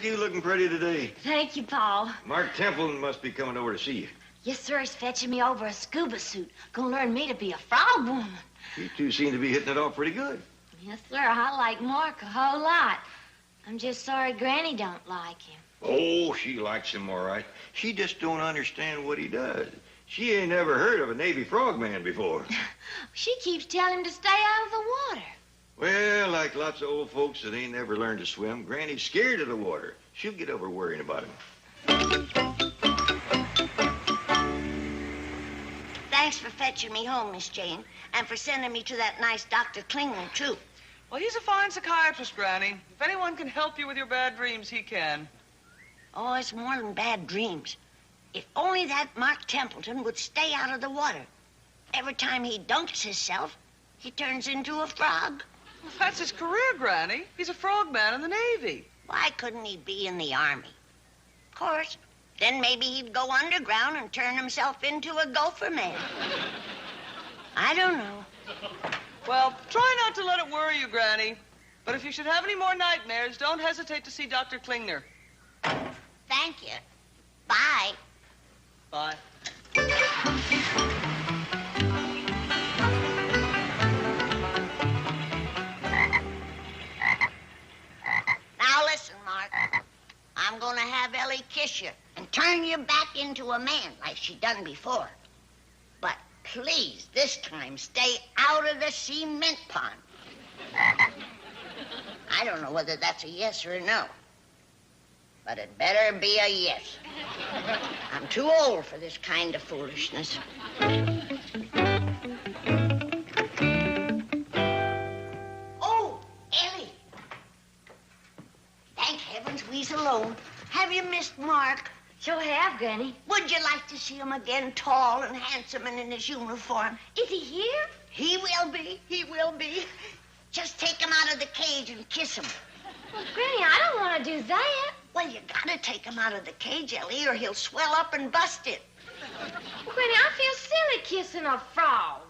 You looking pretty today. Thank you, Paul. Mark Templeton must be coming over to see you. Yes, sir. He's fetching me over a scuba suit. Gonna learn me to be a frog woman. You two seem to be hitting it off pretty good. Yes, sir. I like Mark a whole lot. I'm just sorry Granny don't like him. Oh, she likes him all right. She just don't understand what he does. She ain't never heard of a Navy frogman before. She keeps telling him to stay out of the water. Well, like lots of old folks that ain't never learned to swim, Granny's scared of the water. She'll get over worrying about him. Thanks for fetching me home, Miss Jane, and for sending me to that nice Dr. Klingman, too. Well, he's a fine psychiatrist, Granny. If anyone can help you with your bad dreams, he can. Oh, it's more than bad dreams. If only that Mark Templeton would stay out of the water. Every time he dunks himself, he turns into a frog. Well, that's his career, Granny. He's a frogman in the Navy. Why couldn't he be in the Army? Of course, then maybe he'd go underground and turn himself into a gopher man. I don't know. Well, try not to let it worry you, Granny. But if you should have any more nightmares, don't hesitate to see Dr. Klingner. Thank you. Bye. Bye. Now listen, Mark. I'm gonna have Ellie kiss you and turn you back into a man like she done before. But please, this time, stay out of the cement pond. I don't know whether that's a yes or a no. But it better be a yes. I'm too old for this kind of foolishness. Oh, Ellie. Thank heavens we's alone. Have you missed Mark? Sure have, Granny. Would you like to see him again, tall and handsome and in his uniform? Is he here? He will be. He will be. Just take him out of the cage and kiss him. Well, Granny, I don't want to do that. Well, you gotta take him out of the cage, Ellie, or he'll swell up and bust it. Well, Granny, I feel silly kissing a frog.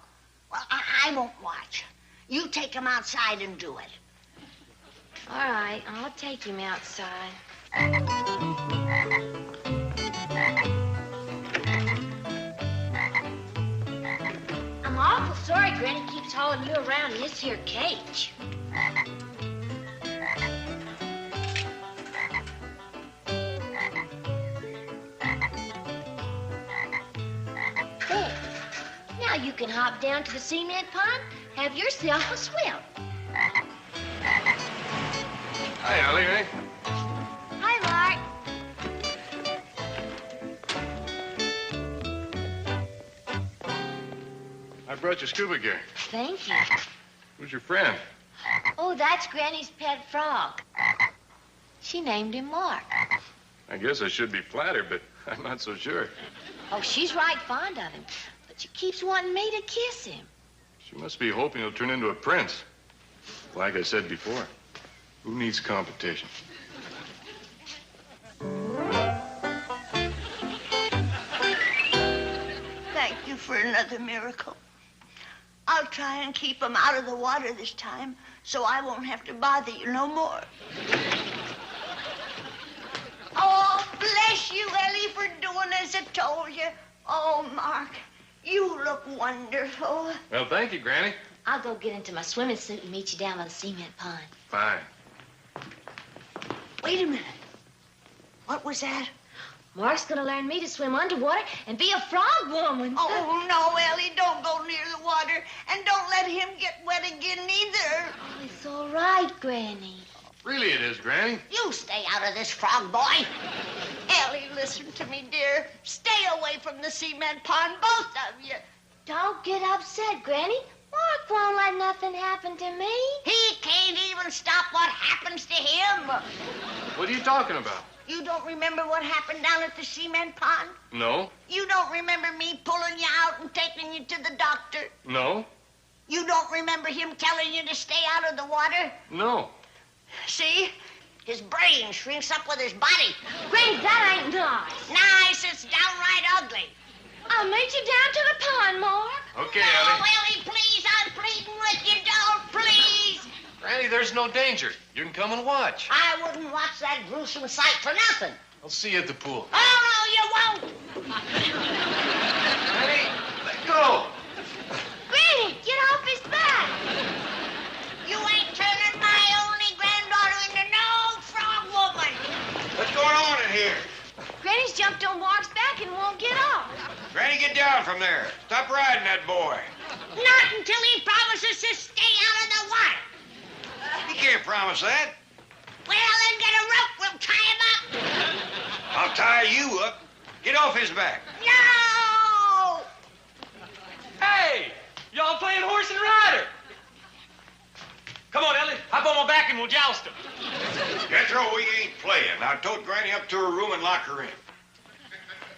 Well, I won't watch. You take him outside and do it. All right, I'll take him outside. I'm awful sorry Granny keeps hauling you around in this here cage. There. Now you can hop down to the cement pond, have yourself a swim. Hi, Ellie, eh? Hi, Mark. I brought you scuba gear. Thank you. Who's your friend? Oh, that's Granny's pet frog. She named him Mark. I guess I should be flattered, but I'm not so sure. Oh, she's right fond of him, but she keeps wanting me to kiss him. She must be hoping he'll turn into a prince. Like I said before, who needs competition? Thank you for another miracle. I'll try and keep him out of the water this time, so I won't have to bother you no more. Oh, bless you, Ellie, for doing as I told you. Oh, Mark, you look wonderful. Well, thank you, Granny. I'll go get into my swimming suit and meet you down by the cement pond. Fine. Wait a minute. What was that? Mark's gonna learn me to swim underwater and be a frog woman. Oh, no, Ellie, don't go near the water, and don't let him get wet again, neither. Oh, it's all right, Granny. Really it is, Granny. You stay out of this, frog boy. Ellie, listen to me, dear. Stay away from the cement pond, both of you. Don't get upset, Granny. Mark won't let nothing happen to me. He can't even stop what happens to him. What are you talking about? You don't remember what happened down at the cement pond? No. You don't remember me pulling you out and taking you to the doctor? No. You don't remember him telling you to stay out of the water? No. See? His brain shrinks up with his body. Granny, that ain't nice. Nice, it's downright ugly. I'll meet you down to the pond, Mark. Okay, No, Ellie. Ellie, please, I'm pleading with you. Don't, please. Granny, there's no danger. You can come and watch. I wouldn't watch that gruesome sight for nothing. I'll see you at the pool. Oh, no, you won't. Granny, let go. Granny, get off his back. You ain't turning my only granddaughter into no frog woman. What's going on in here? Granny's jumped on Mark's back and won't get off. Granny, get down from there. Stop riding that boy. Not until he promises to stay out of the water. He can't promise that. Well, then get a rope. We'll tie him up. I'll tie you up. Get off his back. No! Hey! Y'all playing horse and rider. Come on, Ellie. Hop on my back and we'll joust him. Jethro, we ain't playing. Now tote Granny up to her room and lock her in.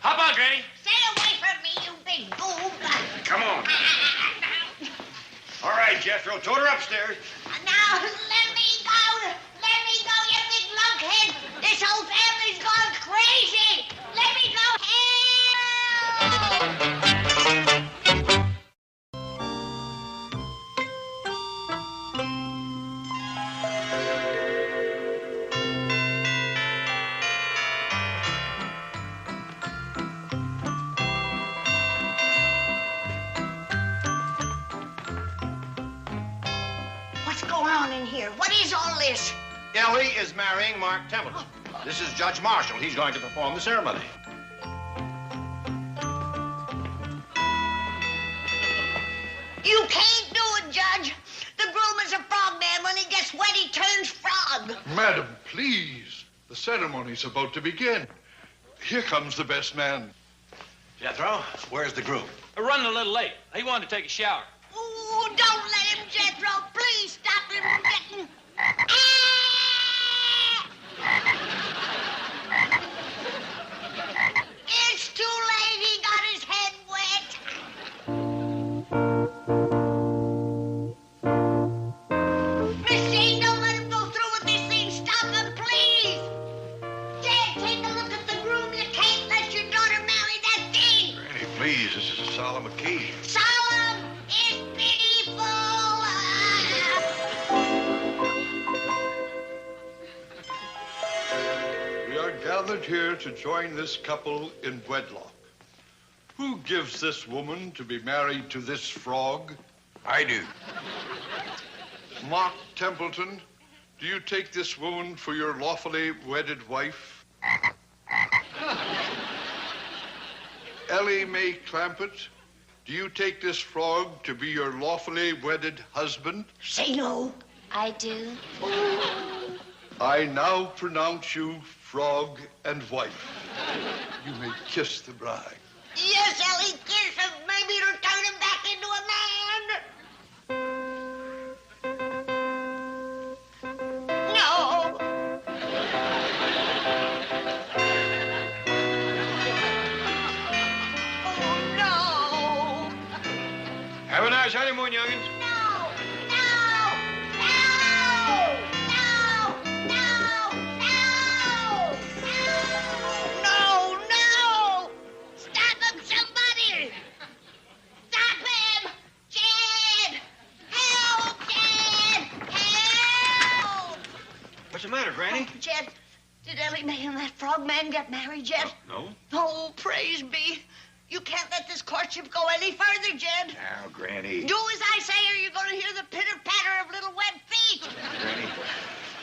Hop on, Granny. Stay away from me, you big boob. Come on. All right, Jethro, tote her upstairs. Now, let me go. Let me go, you big lunkhead. This whole family's gone crazy. Let me go. Help! What's going on in here? What is all this? Ellie is marrying Mark Templeton. This is Judge Marshall. He's going to perform the ceremony. You can't do it, Judge. The groom is a frog man. When he gets wet, he turns frog. Madam, please. The ceremony's about to begin. Here comes the best man. Jethro, where's the groom? We're running a little late. He wanted to take a shower. Ooh, don't let him, Jethro. Please stop him from getting... It's too late. He got his head wet. Miss Jane, don't let him go through with this thing. Stop him, please. Dad, take a look at the groom. You can't let your daughter marry that thing. Granny, please, this is a solemn occasion. Solemn is pitiful. We are gathered here to join this couple in wedlock. Who gives this woman to be married to this frog? I do. Mark Templeton, do you take this woman for your lawfully wedded wife? Ellie Mae Clampett, do you take this frog to be your lawfully wedded husband? Say no. I do. I now pronounce you frog and wife. You may kiss the bride. Yes, Ellie, kiss him. Maybe it'll turn him back into a man. No. Oh, no. Have a nice honeymoon, youngins. No. No. No. No. No. No. No. Stop him, somebody. Stop him. Jed. Help, Jed. Help. What's the matter, Granny? Jed, did Ellie Mae and that frog man get married, Jed? No. Oh, praise be. You can't let this courtship go any further, Jed. Now, Granny. Do as I say or you're going to hear the pitter-patter of little web feet. Granny,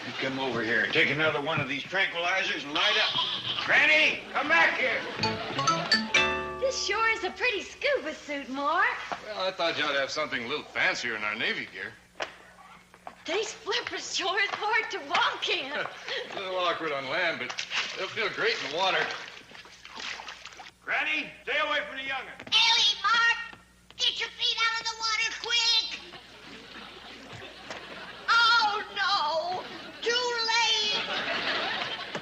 you come over here and take another one of these tranquilizers and light up. Granny, come back here. This sure is a pretty scuba suit, Mark. Well, I thought you ought to have something a little fancier in our Navy gear. These flippers sure is hard to walk in. It's a little awkward on land, but they'll feel great in the water. Granny, stay away from the young'un. Ellie, Mark, get your feet out of the water quick. Oh, no. Too late.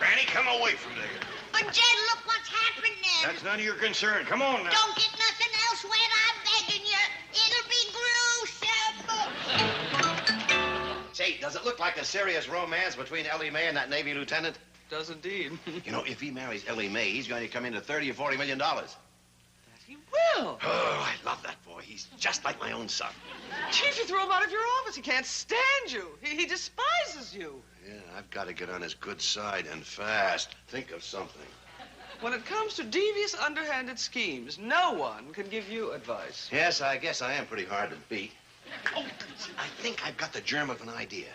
Granny, come away from there. But, Jed, look what's happening. That's none of your concern. Come on now. Don't get nothing else wet, I'm begging you. It'll be gruesome. Say, does it look like a serious romance between Ellie Mae and that Navy lieutenant? Does indeed. You know, if he marries Ellie Mae, he's going to come into $30 or $40 million. That's he will. Oh, I love that boy. He's just like my own son. Chief, you threw him out of your office. He can't stand you. He despises you. Yeah, I've got to get on his good side and fast. Think of something. When it comes to devious, underhanded schemes, no one can give you advice. Yes, I guess I am pretty hard to beat. Oh, I think I've got the germ of an idea.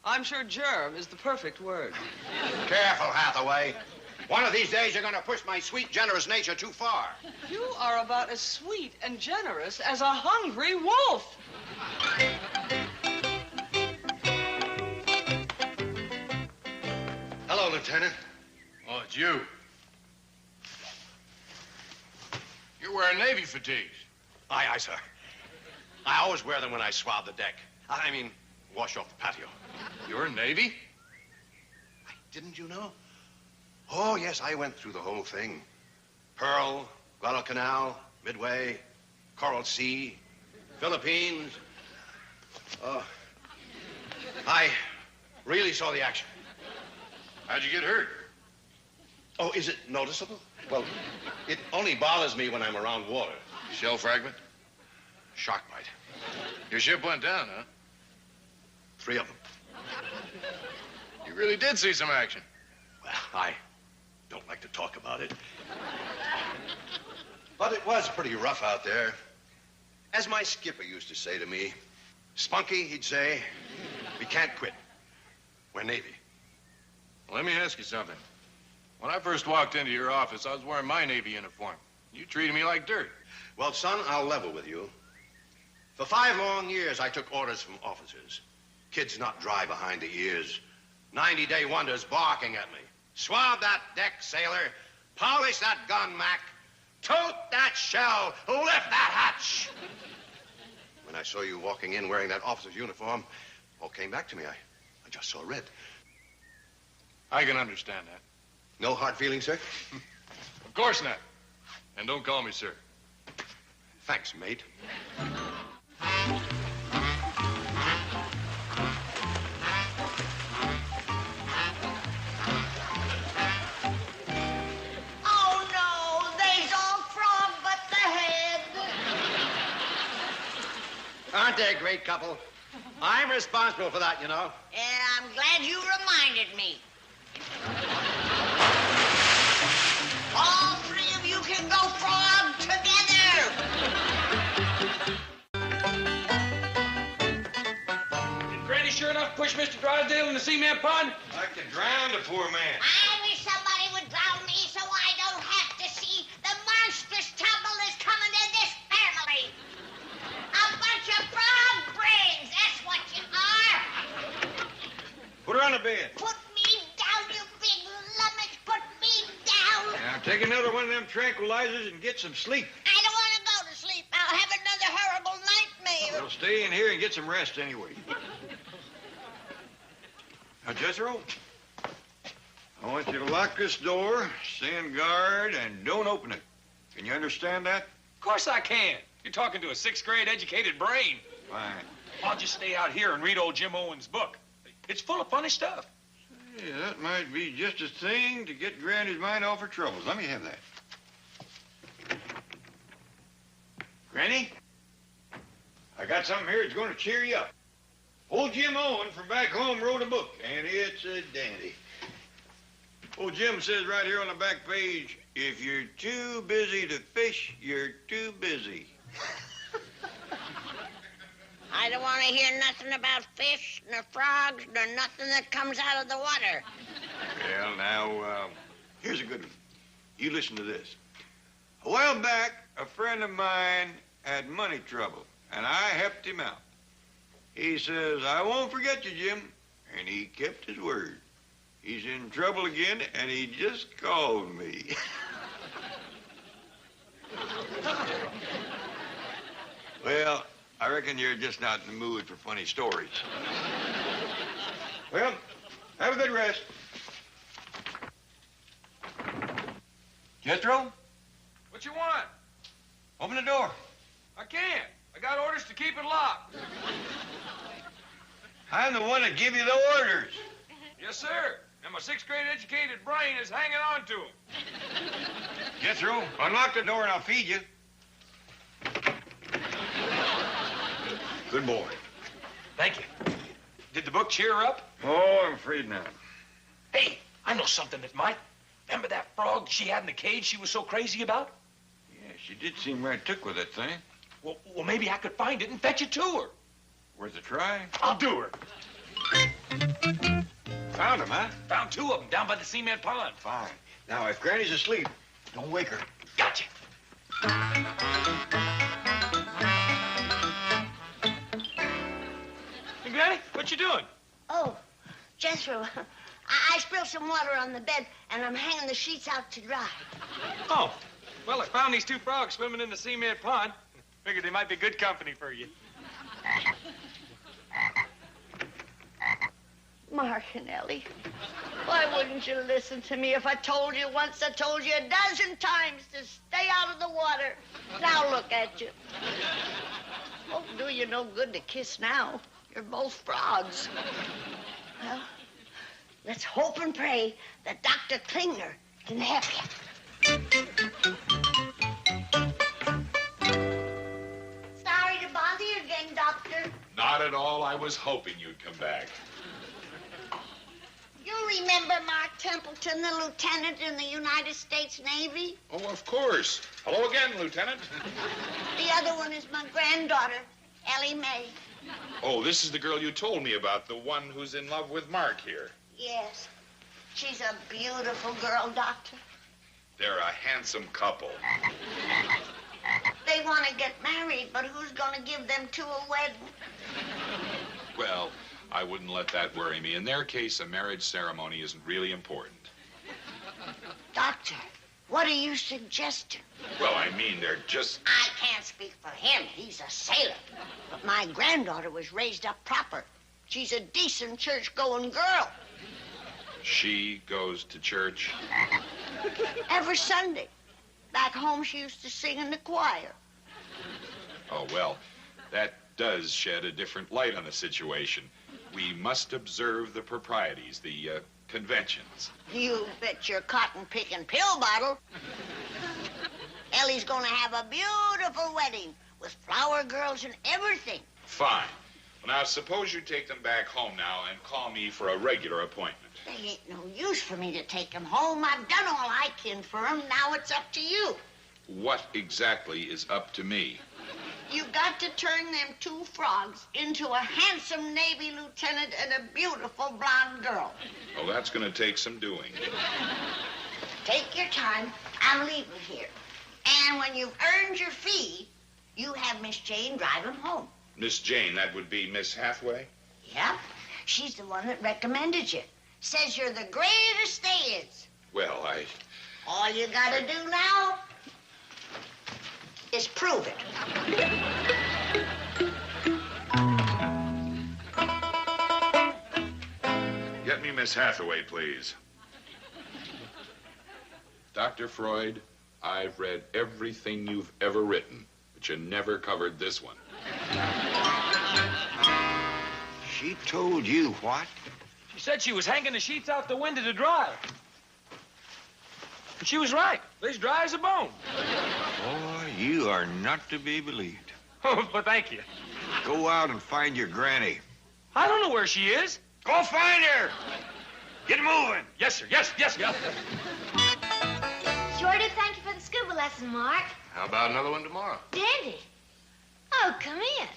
I'm sure germ is the perfect word. Careful, Hathaway. One of these days, you're going to push my sweet, generous nature too far. You are about as sweet and generous as a hungry wolf. Hello, Lieutenant. Oh, it's you. You're wearing Navy fatigues. Aye, aye, sir. I always wear them when I swab the deck. I mean, wash off the patio. You're Navy? Didn't you know? Oh, yes, I went through the whole thing. Pearl, Guadalcanal, Midway, Coral Sea, Philippines. I really saw the action. How'd you get hurt? Oh, is it noticeable? Well, it only bothers me when I'm around water. Shell fragment? Shark bite. Your ship went down, huh? 3 of them. You really did see some action. Well, I don't like to talk about it. But it was pretty rough out there. As my skipper used to say to me, Spunky, he'd say, we can't quit. We're Navy. Let me ask you something. When I first walked into your office, I was wearing my Navy uniform. You treated me like dirt. Well, son, I'll level with you. For 5 long years, I took orders from officers. Kids not dry behind the ears. 90-day wonders barking at me. Swab that deck, sailor. Polish that gun, Mac. Tote that shell. Lift that hatch. When I saw you walking in wearing that officer's uniform, all came back to me. I just saw red. I can understand that. No hard feelings, sir? Of course not. And don't call me sir. Thanks, mate. Oh, no, there's all frog but the head. Aren't they a great couple? I'm responsible for that, you know. Yeah, I'm glad you reminded me. All 3 of you can go frog together. Did Granny sure enough push Mr. Drysdale in the cement pond? Like to drown the poor man. I wish somebody would drown me so I don't have to see the monstrous trouble that's coming to this family. A bunch of frog brains, that's what you are. Put her on the bed. Put me down, you big lummox. Put me down. Now, take another one of them tranquilizers and get some sleep. I don't want to go to sleep. I'll have another horrible nightmare. Well, stay in here and get some rest anyway. Now, Jethro, I want you to lock this door, stand guard, and don't open it. Can you understand that? Of course I can. You're talking to a 6th grade educated brain. Fine. I'll just stay out here and read old Jim Owen's book. It's full of funny stuff. Yeah, that might be just a thing to get Granny's mind off her troubles. Let me have that. Granny, I got something here that's going to cheer you up. Old Jim Owen from back home wrote a book, and it's a dandy. Old Jim says right here on the back page, if you're too busy to fish, you're too busy. I don't want to hear nothing about fish, nor frogs, nor nothing that comes out of the water. Well, now, here's a good one. You listen to this. A while back, a friend of mine had money trouble, and I helped him out. He says, I won't forget you, Jim. And he kept his word. He's in trouble again, and he just called me. Well, I reckon you're just not in the mood for funny stories. Well, have a good rest. Jethro, What you want? open the door. I can't. I got orders to keep it locked. I'm the one that give you the orders. Yes, sir. And my 6th grade educated brain is hanging on to 'em. Jethro, unlock the door and I'll feed you. Good boy. Thank you. Did the book cheer her up? Oh, I'm afraid not. Hey, I know something that might. Remember that frog she had in the cage she was so crazy about? Yeah, she did seem right took with that thing. Well, maybe I could find it and fetch it to her. Worth a try? I'll do her. Found him, huh? Found 2 of them down by the cement pond. Fine. Now, if Granny's asleep, don't wake her. Gotcha. Hey, Granny, what you doing? Oh, Jethro, I spilled some water on the bed, and I'm hanging the sheets out to dry. Oh, well, I found these 2 frogs swimming in the cement pond. Figured they might be good company for you. Mark and Ellie, why wouldn't you listen to me? If I told you once, I told you a dozen times to stay out of the water. Now look at you. Won't do you no good to kiss now. You're both frogs. Well, let's hope and pray that Dr. Klinger can help you. Sorry to bother you again, Doctor. Not at all. I was hoping you'd come back. You remember Mark Templeton, the lieutenant in the United States Navy? Oh, of course. Hello again, Lieutenant. The other one is my granddaughter, Ellie Mae. Oh, this is the girl you told me about, the one who's in love with Mark here. Yes. She's a beautiful girl, Doctor. They're a handsome couple. They want to get married, but who's going to give them to a wedding? Well, I wouldn't let that worry me. In their case, a marriage ceremony isn't really important. Doctor, what are you suggesting? Well, I mean, they're just... I can't speak for him. He's a sailor. But my granddaughter was raised up proper. She's a decent church-going girl. She goes to church. Every Sunday. Back home, she used to sing in the choir. Oh, well, that does shed a different light on the situation. We must observe the proprieties, the conventions. You bet your cotton-picking pill bottle. Ellie's gonna have a beautiful wedding with flower girls and everything. Fine. Well, now, suppose you take them back home now and call me for a regular appointment. There ain't no use for me to take them home. I've done all I can for them. Now it's up to you. What exactly is up to me? You've got to turn them 2 frogs into a handsome Navy lieutenant and a beautiful blonde girl. Oh, that's going to take some doing. Take your time. I'm leaving here. And when you've earned your fee, you have Miss Jane drive them home. Miss Jane, that would be Miss Hathaway? Yep. She's the one that recommended you. Says you're the greatest there is. Well, All you gotta do now is prove it. Get me Miss Hathaway, please. Dr. Freud, I've read everything you've ever written, but you never covered this one. She told you what? She said she was hanging the sheets out the window to dry. And she was right. They're as dry as a bone. Boy, you are not to be believed. Oh, but thank you. Go out and find your granny. I don't know where she is. Go find her. Get moving. Yes, sir. Yes. Shorty, thank you for the scuba lesson, Mark. How about another one tomorrow? Dandy. Oh, come in.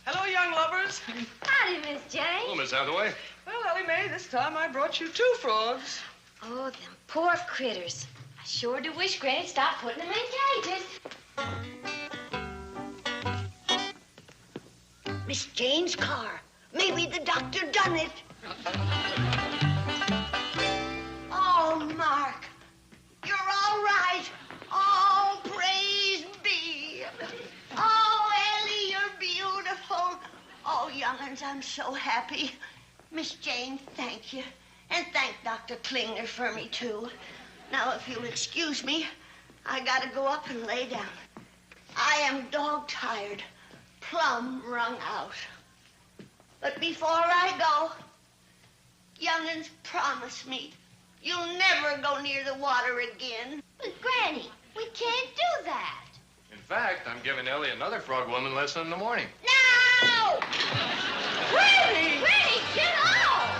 Hello, young lovers. Howdy, Miss Hello, Jane. Miss Hathaway. Well, Ellie Mae, this time I brought you 2 frogs. Oh, them poor critters. I sure do wish Granny'd stop putting them in cages. Miss Jane's car. Maybe the doctor done it. Oh, Mark, you're all right. Oh, praise be. Oh, Ellie, you're beautiful. Oh, young'uns, I'm so happy. Miss Jane, thank you. And thank Dr. Klinger for me, too. Now, if you'll excuse me, I gotta go up and lay down. I am dog-tired, plumb wrung out. But before I go, young'uns, promise me you'll never go near the water again. But, Granny, we can't do that. In fact, I'm giving Ellie another frog woman lesson in the morning. No! Granny! Granny, get off!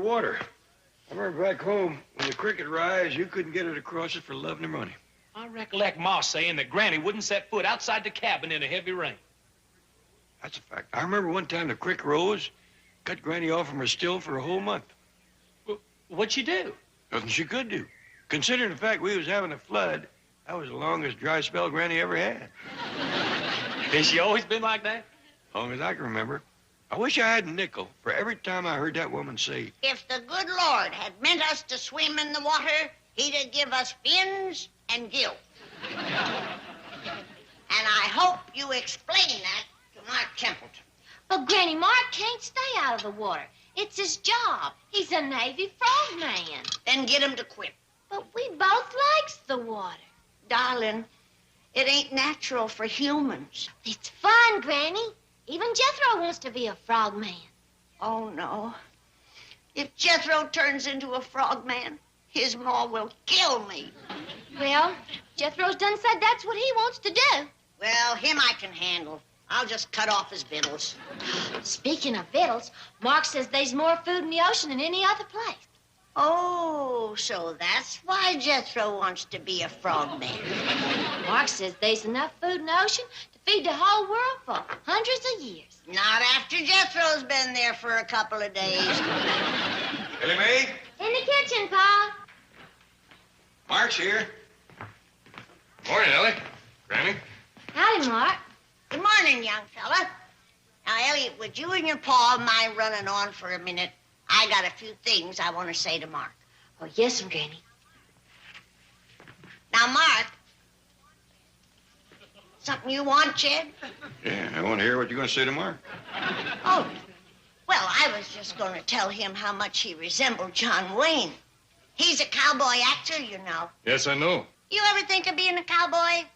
Water. I remember back home, when the cricket rise, you couldn't get it across it for love nor money. I recollect Ma saying that Granny wouldn't set foot outside the cabin in a heavy rain. That's a fact. I remember one time the creek rose, cut Granny off from her still for a whole month. What'd she do? Nothing she could do. Considering the fact we was having a flood, that was the longest dry spell Granny ever had. Has she always been like that? Long as I can remember. I wish I had a nickel for every time I heard that woman say, If the good Lord had meant us to swim in the water, he'd have give us fins and gills. And I hope you explain that to Mark Templeton. But Granny, Mark can't stay out of the water. It's his job. He's a Navy frogman. Then get him to quit. But we both likes the water. Darling, it ain't natural for humans. It's fun, Granny. Even Jethro wants to be a frogman. Oh, no. If Jethro turns into a frogman, his ma will kill me. Well, Jethro's done said that's what he wants to do. Well, him I can handle. I'll just cut off his victuals. Speaking of victuals, Mark says there's more food in the ocean than any other place. Oh, so that's why Jethro wants to be a frogman. Mark says there's enough food in the ocean to feed the whole world for hundreds of years. Not after Jethro's been there for a couple of days. Ellie Mae? In the kitchen, Pa. Mark's here. Morning, Ellie. Granny. Howdy, Mark. Good morning, young fella. Now, Elliot, would you and your pa mind running on for a minute? I got a few things I want to say to Mark. Oh, yes, Granny. Now, Mark, something you want, Jed? Yeah, I want to hear what you're going to say to Mark. Oh, well, I was just going to tell him how much he resembled John Wayne. He's a cowboy actor, you know. Yes, I know. You ever think of being a cowboy?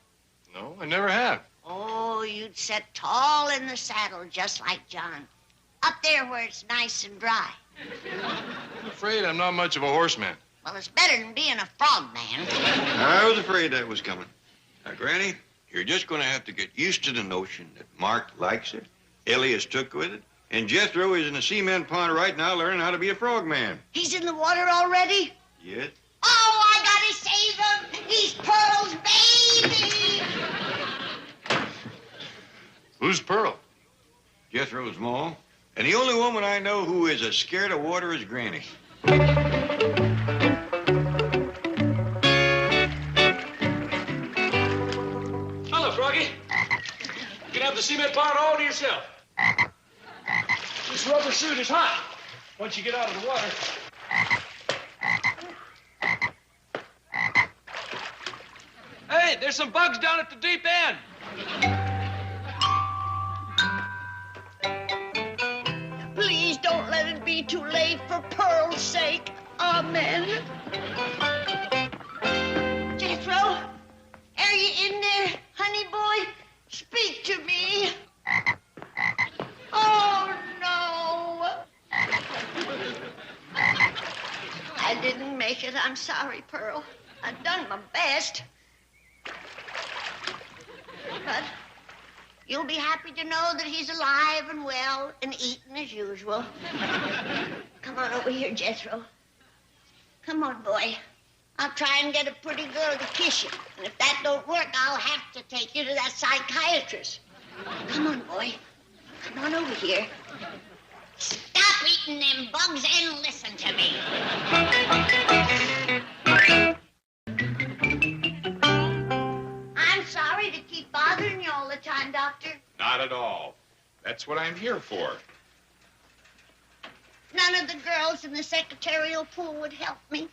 No, I never have. Oh, you'd sit tall in the saddle just like John. Up there where it's nice and dry. I'm afraid I'm not much of a horseman. Well, it's better than being a frogman. I was afraid that was coming. Now, Granny, you're just going to have to get used to the notion that Mark likes it, Ellie is took with it, and Jethro is in a cement pond right now learning how to be a frogman. He's in the water already? Yes? Oh, I gotta save him! He's Pearl's baby! Who's Pearl? Jethro's ma. And the only woman I know who is as scared of water is Granny. Hello, Froggy. You can have the cement pond all to yourself. This rubber suit is hot once you get out of the water. Hey, there's some bugs down at the deep end. Please don't let it be too late for Pearl's sake. Amen. Jethro, are you in there, honey boy? Speak to me. Oh, no. I didn't make it. I'm sorry, Pearl. I've done my best. But you'll be happy to know that he's alive and well and eating as usual. Come on over here, Jethro. Come on, boy. I'll try and get a pretty girl to kiss you. And if that don't work, I'll have to take you to that psychiatrist. Come on, boy. Come on over here. Stop eating them bugs and listen to me. Not at all. That's what I'm here for. None of the girls in the secretarial pool would help me.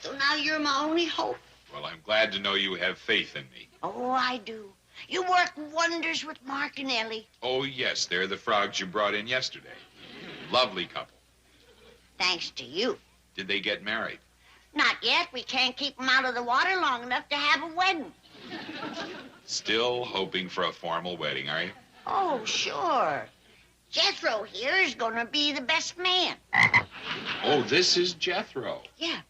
So now you're my only hope. Well, I'm glad to know you have faith in me. Oh, I do. You work wonders with Mark and Ellie. Oh, yes, they're the frogs you brought in yesterday. Lovely couple. Thanks to you. Did they get married? Not yet. We can't keep them out of the water long enough to have a wedding. Still hoping for a formal wedding, are you? Oh, sure. Jethro here is going to be the best man. Oh, this is Jethro. Yeah.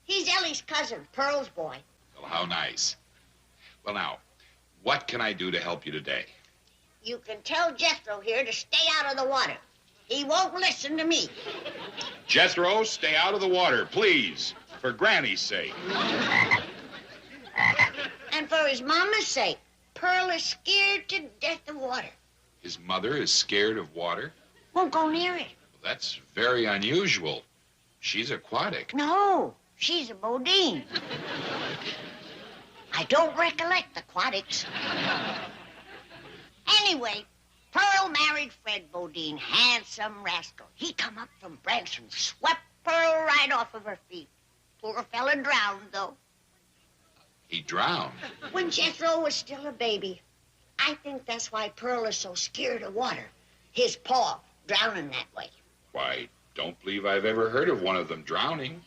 He's Ellie's cousin, Pearl's boy. Well, how nice. Well, now, what can I do to help you today? You can tell Jethro here to stay out of the water. He won't listen to me. Jethro, stay out of the water, please. For Granny's sake. And for his mama's sake. Pearl is scared to death of water. His mother is scared of water? Won't go near it. Well, that's very unusual. She's aquatic. No, she's a Bodine. I don't recollect aquatics. Anyway, Pearl married Fred Bodine, handsome rascal. He come up from Branson, swept Pearl right off of her feet. Poor fella drowned, though. He drowned? When Jethro was still a baby. I think that's why Pearl is so scared of water. His paw drowning that way. Why, don't believe I've ever heard of one of them drowning.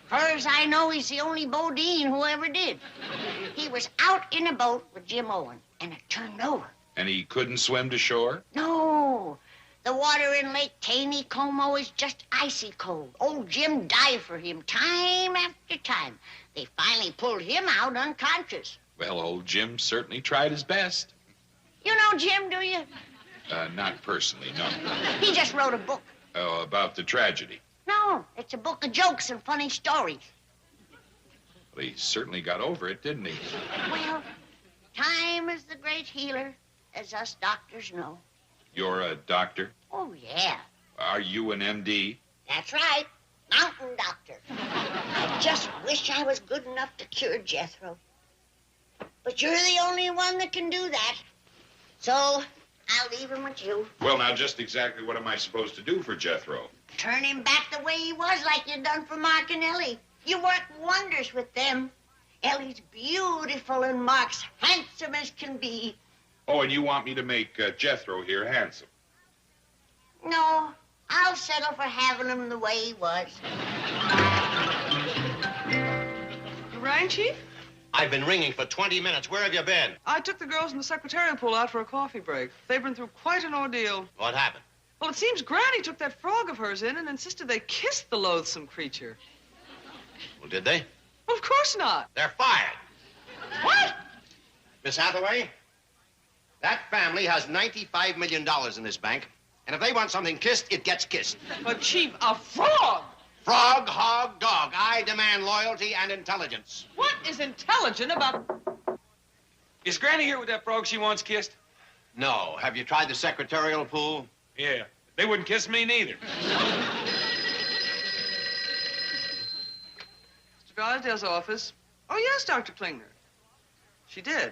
Far as I know, he's the only Bodine who ever did. He was out in a boat with Jim Owen, and it turned over. And he couldn't swim to shore? No. The water in Lake Taneycomo is just icy cold. Old Jim died for him time after time. They finally pulled him out unconscious. Well, old Jim certainly tried his best. You know Jim, do you? Not personally, no. He just wrote a book. Oh, about the tragedy. No, it's a book of jokes and funny stories. Well, he certainly got over it, didn't he? Well, time is the great healer, as us doctors know. You're a doctor? Oh, yeah. Are you an MD? That's right. Mountain doctor. I just wish I was good enough to cure Jethro. But you're the only one that can do that. So, I'll leave him with you. Well, now, just exactly what am I supposed to do for Jethro? Turn him back the way he was, like you done for Mark and Ellie. You work wonders with them. Ellie's beautiful and Mark's handsome as can be. Oh, and you want me to make Jethro here handsome? No, I'll settle for having him the way he was. You rang, Chief? I've been ringing for 20 minutes. Where have you been? I took the girls in the secretarial pool out for a coffee break. They've been through quite an ordeal. What happened? Well, it seems Granny took that frog of hers in and insisted they kiss the loathsome creature. Well, did they? Well, of course not. They're fired. What? Miss Hathaway, that family has $95 million in this bank. And if they want something kissed, it gets kissed. But, Chief, a frog! Frog, hog, dog. I demand loyalty and intelligence. What is intelligent about... Is Granny here with that frog she wants kissed? No. Have you tried the secretarial pool? Yeah. They wouldn't kiss me neither. Mr. Drysdale's office. Oh, yes, Dr. Klingner. She did.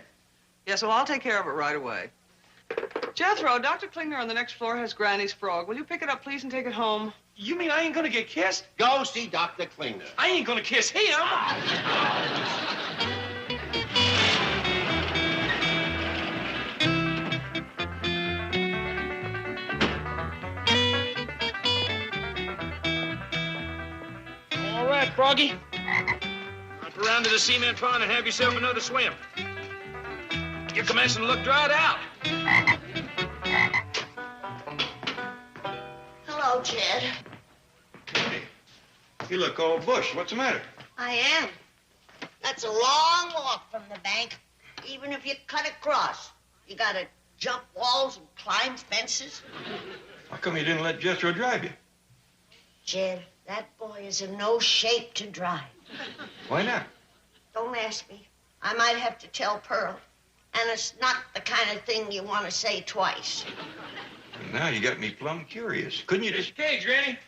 Yes, well, I'll take care of it right away. Jethro, Dr. Klingner on the next floor has Granny's frog. Will you pick it up, please, and take it home? You mean I ain't gonna get kissed? Go see Dr. Klingner. I ain't gonna kiss him. All right, Froggy. Hop around to the cement pond and have yourself another swim. You're commencing to look dried out. Hello, Jed. Hey, you look all bush. What's the matter? I am. That's a long walk from the bank. Even if you cut across, you gotta jump walls and climb fences. How come you didn't let Jethro drive you? Jed, that boy is in no shape to drive. Why not? Don't ask me. I might have to tell Pearl. And it's not the kind of thing you want to say twice. Now you got me plumb curious. Couldn't you just... Hey, Granny.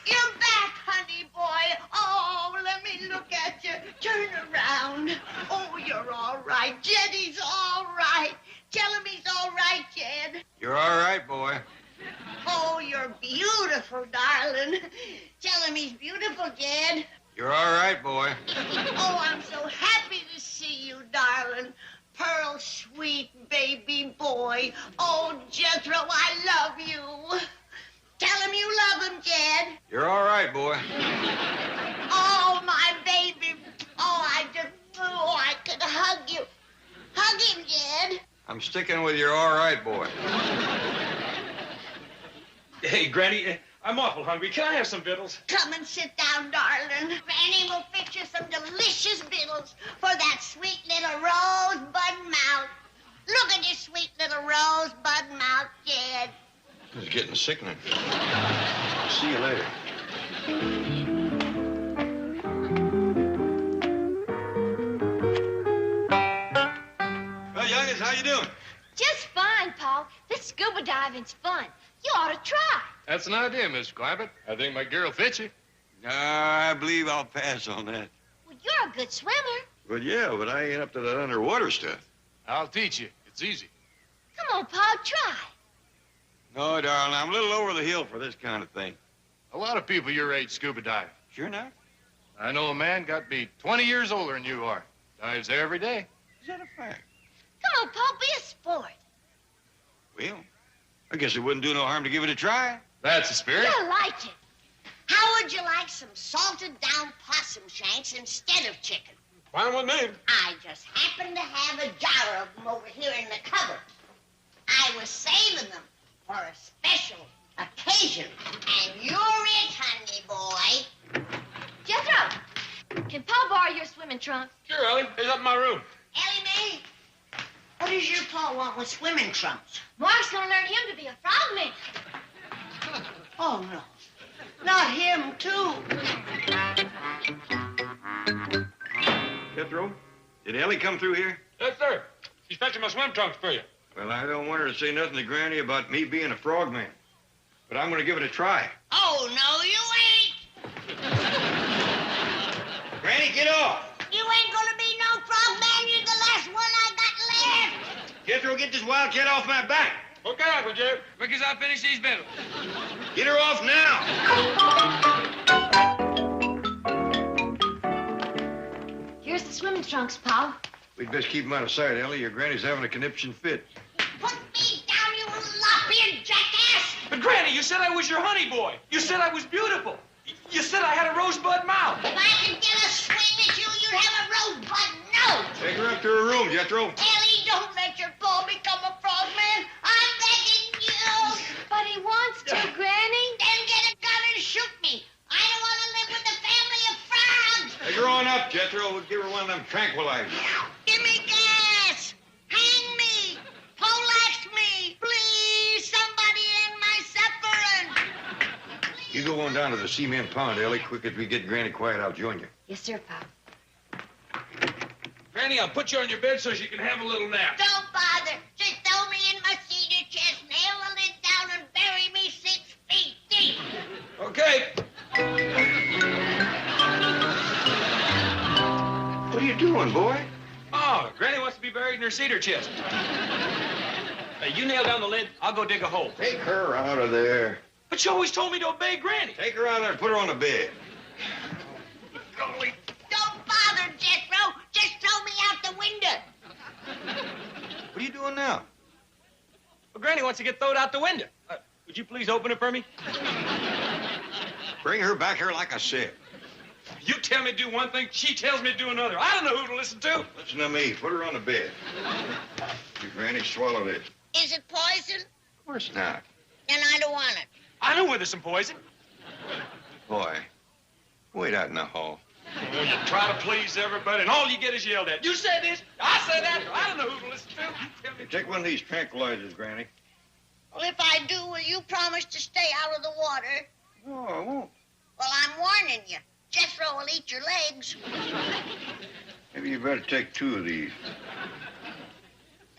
You're back, honey boy. Oh, let me look at you. Turn around. Oh, you're all right. Jetty's all right. Tell him he's she's beautiful, Jed. You're all right, boy. Oh, I'm so happy to see you, darling. Pearl, sweet baby boy. Oh, Jethro, I love you. Tell him you love him, Jed. You're all right, boy. Oh, my baby. Oh, I could hug you. Hug him, Jed. I'm sticking with your all right, boy. Hey, Granny, I'm awful hungry. Can I have some victuals? Come and sit down, darling. Granny will fix you some delicious victuals for that sweet little rosebud mouth. Look at your sweet little rosebud mouth, Jed. It's getting sickening. See you later. Well, youngins, how you doing? Just fine, Paul. This scuba diving's fun. You ought to try. That's an idea, Mr. Clampett. I think my gear will fit you. I believe I'll pass on that. Well, you're a good swimmer. Well, yeah, but I ain't up to that underwater stuff. I'll teach you. It's easy. Come on, Paul, try. No, darling, I'm a little over the hill for this kind of thing. A lot of people your age scuba dive. Sure not? I know a man got to be 20 years older than you are. Dives there every day. Is that a fact? Come on, Paul, be a sport. Well, I guess it wouldn't do no harm to give it a try. That's the spirit. You'll like it. How would you like some salted down possum shanks instead of chicken? Fine with me. I just happen to have a jar of them over here in the cupboard. I was saving them for a special occasion. And you're it, honey boy. Jethro, can Paul borrow your swimming trunks? Sure, Ellie. He's up in my room. Ellie Mae, what does your Paul want with swimming trunks? Mark's gonna learn him to be a frogman. Oh, no. Not him, too. Jethro, did Ellie come through here? Yes, sir. She's fetching my swim trunks for you. Well, I don't want her to say nothing to Granny about me being a frogman. But I'm going to give it a try. Oh, no, you ain't. Granny, get off! You ain't gonna be no frogman. You're the last one I got left. Jethro, get this wildcat off my back. Okay, Uncle Jed. Quick as I finish these victuals. Get her off now. Here's the swimming trunks, Paul. We'd best keep them out of sight, Ellie. Your granny's having a conniption fit. Put me down, you lop-eared jackass. But, Granny, you said I was your honey boy. You said I was beautiful. You said I had a rosebud mouth. If I could get a swing at you, you'd have a rosebud nose. Take her up to her room, Jethro. Ellie, don't let your Paul become a frogman. I'm begging you. But he wants to, Granny. Then get a gun and shoot me. I don't want to live with a family of frogs. Take her on up, Jethro. We'll give her one of them tranquilizers. Give me gas. Hang me. Poleaxe me. Please, somebody end my suffering. You go on down to the cement pond, Ellie. Quick as we get Granny quiet, I'll join you. Yes, sir, Paul. Granny, I'll put you on your bed so you can have a little nap. Don't bother. Just throw me in my cedar chest, nail the lid down, and bury me 6 feet deep. Okay. What are you doing, boy? Oh, Granny wants to be buried in her cedar chest. Hey, you nail down the lid, I'll go dig a hole. Take her out of there. But you always told me to obey Granny. Take her out there and put her on the bed. Golly. Don't bother, Jethro. Just throw me out the window. What are you doing now? Well, Granny wants to get thrown out the window. Would you please open it for me? Bring her back here like I said. You tell me to do one thing, she tells me to do another. I don't know who to listen to. Listen to me. Put her on the bed. Your Granny swallow this. Is it poison? Of course not. Then I don't want it. I know where there's some poison. Boy, wait out in the hall. Oh, you try to please everybody, and all you get is yelled at. You say this, I say that. I don't know who to listen to. Tell me. Here, take one of these tranquilizers, Granny. Well, if I do, will you promise to stay out of the water? No, I won't. Well, I'm warning you. Jethro will eat your legs. Maybe you better take 2 of these.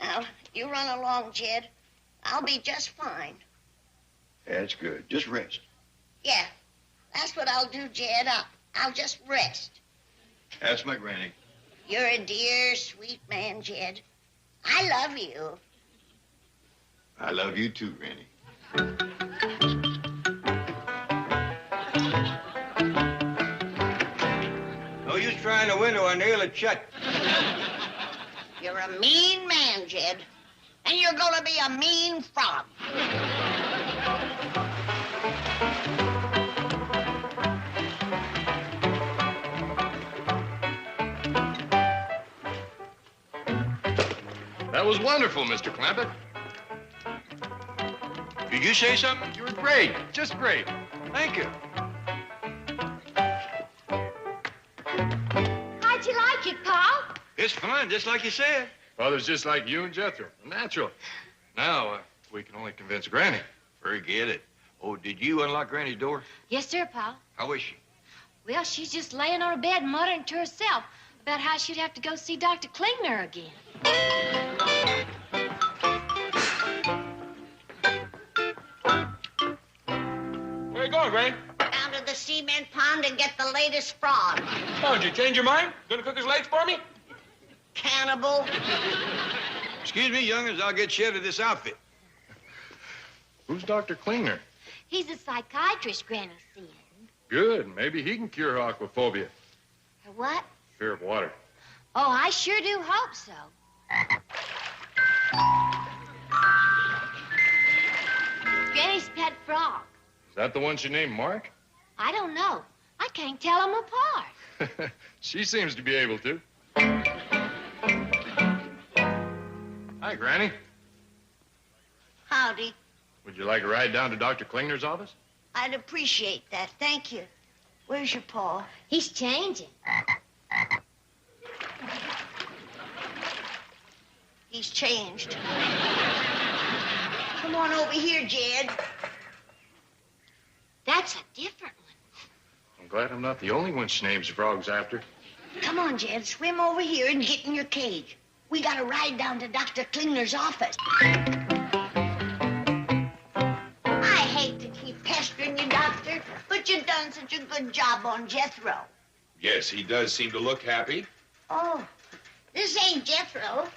Now, you run along, Jed. I'll be just fine. That's good. Just rest. Yeah, that's what I'll do, Jed. I'll just rest. That's my Granny. You're a dear, sweet man, Jed. I love you. I love you too, Granny. behind the window and nail it shut. You're a mean man, Jed. And you're gonna be a mean frog. That was wonderful, Mr. Clampett. Did you say something? You were great. Just great. Thank you. How'd you like it, Paul? It's fun, just like you said. Father's just like you and Jethro. Natural. Now, we can only convince Granny. Forget it. Oh, did you unlock Granny's door? Yes, sir, Paul. How is she? Well, she's just laying on her bed muttering to herself about how she'd have to go see Dr. Klingner again. Where you going, Granny? Down to the cement pond and get the latest frog. Oh, did you change your mind? Gonna cook his legs for me? Cannibal. Excuse me, young'uns, I'll get Shed of this outfit. Who's Dr. Klingner? He's a psychiatrist Granny's seeing. Good. Maybe he can cure her aquaphobia. Her what? Fear of water. Oh, I sure do hope so. Granny's pet frog. Is that the one she named Mark? I don't know. I can't tell them apart. She seems to be able to. Hi, Granny. Howdy. Would you like a ride down to Dr. Klingner's office? I'd appreciate that. Thank you. Where's your paw? He's changing. He's changed. Come on over here, Jed. That's a different one. I'm glad I'm not the only one she names frogs after. Come on, Jed. Swim over here and get in your cage. We got to ride down to Dr. Klingner's office. I hate to keep pestering you, Doctor, but you've done such a good job on Jethro. Yes, he does seem to look happy. Oh, this ain't Jethro.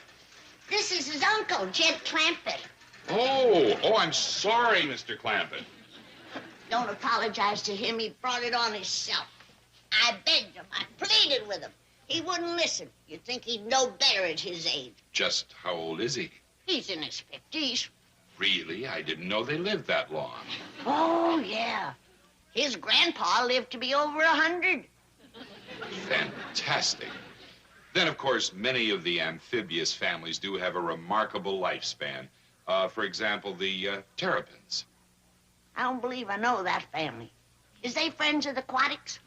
This is his uncle, Jed Clampett. Oh, I'm sorry, Mr. Clampett. Don't apologize to him. He brought it on himself. I begged him. I pleaded with him. He wouldn't listen. You'd think he'd know better at his age. Just how old is he? He's in his 50s. Really? I didn't know they lived that long. Oh, yeah. His grandpa lived to be over 100. Fantastic. Then, of course, many of the amphibious families do have a remarkable lifespan. For example, the terrapins. I don't believe I know that family. Is they friends of the aquatics?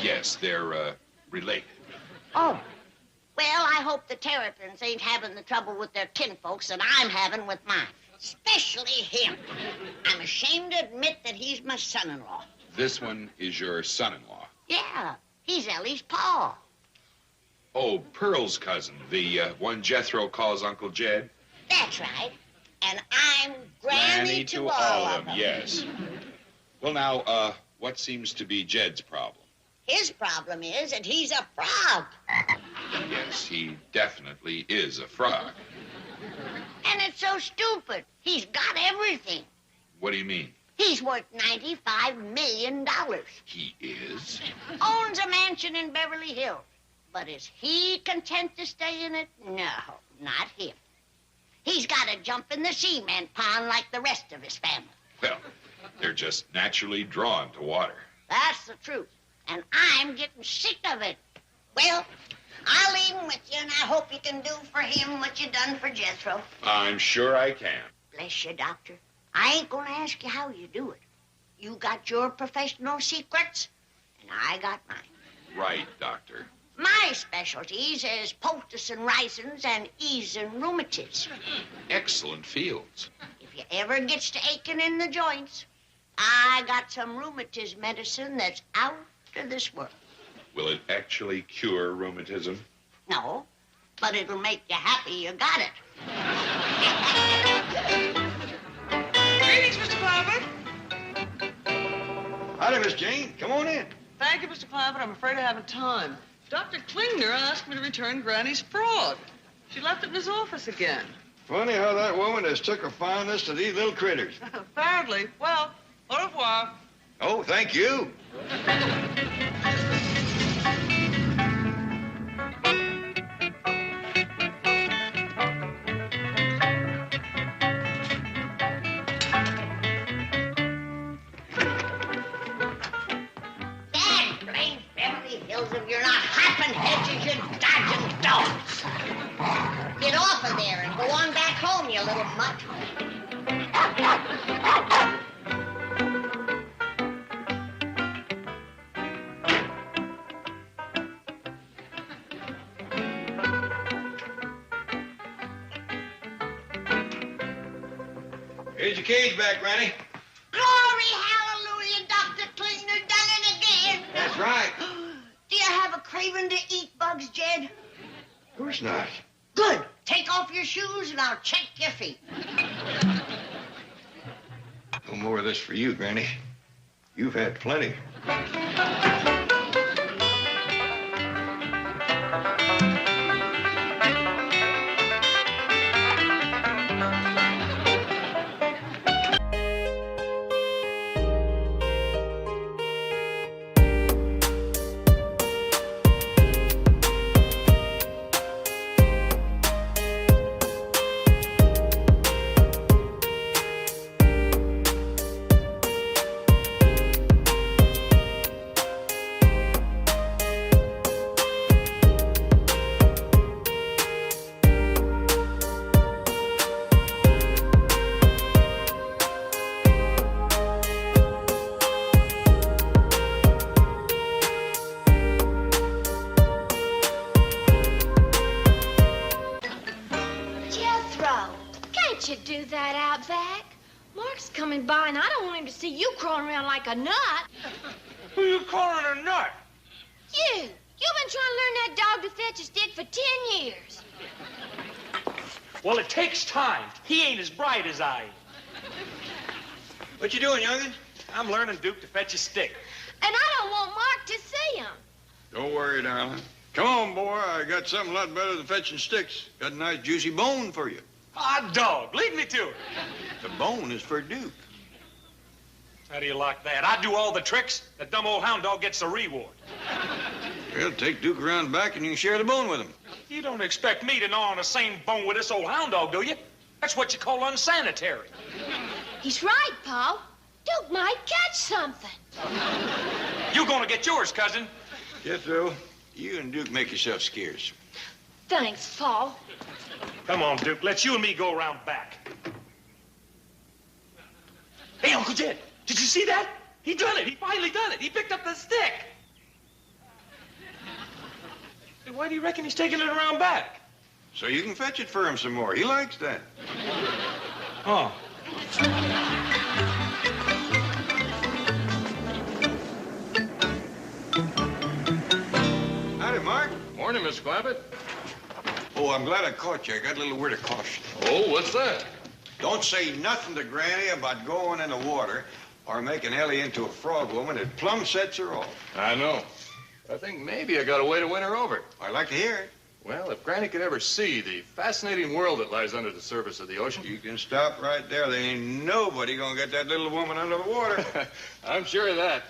Yes, they're related. Oh. Well, I hope the terrapins ain't having the trouble with their kinfolks that I'm having with mine. Especially him. I'm ashamed to admit that he's my son-in-law. This one is your son-in-law. Yeah, he's Ellie's pa. Oh, Pearl's cousin, the one Jethro calls Uncle Jed. That's right. And I'm Granny to all of them. Yes. Well, now, what seems to be Jed's problem? His problem is that he's a frog. Yes, he definitely is a frog. And it's so stupid. He's got everything. What do you mean? He's worth $95 million. He is? Owns a mansion in Beverly Hills. But is he content to stay in it? No, not him. He's got to jump in the cement pond like the rest of his family. Well, they're just naturally drawn to water. That's the truth. And I'm getting sick of it. Well, I'll leave him with you, and I hope you can do for him what you done for Jethro. I'm sure I can. Bless you, Doctor. I ain't gonna ask you how you do it. You got your professional secrets, and I got mine. Right, Doctor. My specialties is poultice and ricins and ease and rheumatiz. Excellent fields. If you ever gets to aching in the joints, I got some rheumatiz medicine that's out of this world. Will it actually cure rheumatism? No, but it'll make you happy you got it. Greetings, Mr. Clampett. Howdy, Miss Jane. Come on in. Thank you, Mr. Clampett. I'm afraid I haven't time. Dr. Klingner asked me to return Granny's frog. She left it in his office again. Funny how that woman has took a fondness to these little critters. Apparently. Well, au revoir. Oh, thank you. Hills if you're not hopping hedges and dodging dogs. Get off of there and go on back home, you little mutt. Here's your cage back, Granny. Glory, hallelujah, Dr. Klingner done it again. That's right. Do you have a craving to eat bugs, Jed? Of course not. Good. Take off your shoes and I'll check your feet. No more of this for you, Granny. You've had plenty. You do that out back. Mark's coming by, and I don't want him to see you crawling around like a nut. Who you calling a nut? You. You've been trying to learn that dog to fetch a stick for 10 years. Well, it takes time. He ain't as bright as I am. What you doing, youngin? I'm learning Duke to fetch a stick. And I don't want Mark to see him. Don't worry, darling. Come on, boy. I got something a lot better than fetching sticks. Got a nice juicy bone for you. Ah, dog, lead me to it. The bone is for Duke. How do you like that? I do all the tricks. The dumb old hound dog gets the reward. Well, take Duke around back and you can share the bone with him. You don't expect me to gnaw on the same bone with this old hound dog, do you? That's what you call unsanitary. He's right, Paul. Duke might catch something. You're gonna get yours, cousin. Jethro, you and Duke make yourself scarce. Thanks, Paul. Come on, Duke. Let's you and me go around back. Hey, Uncle Jed, did you see that? He done it. He finally done it. He picked up the stick. Hey, why do you reckon he's taking it around back? So you can fetch it for him some more. He likes that. Oh. Howdy, Mark. Morning, Mr. Clampett. Oh, I'm glad I caught you. I got a little word of caution. Oh, what's that? Don't say nothing to Granny about going in the water or making Ellie into a frog woman. It plumb sets her off. I know. I think maybe I got a way to win her over. I'd like to hear it. Well, if Granny could ever see the fascinating world that lies under the surface of the ocean. You can stop right there. There ain't nobody gonna get that little woman under the water. I'm sure of that.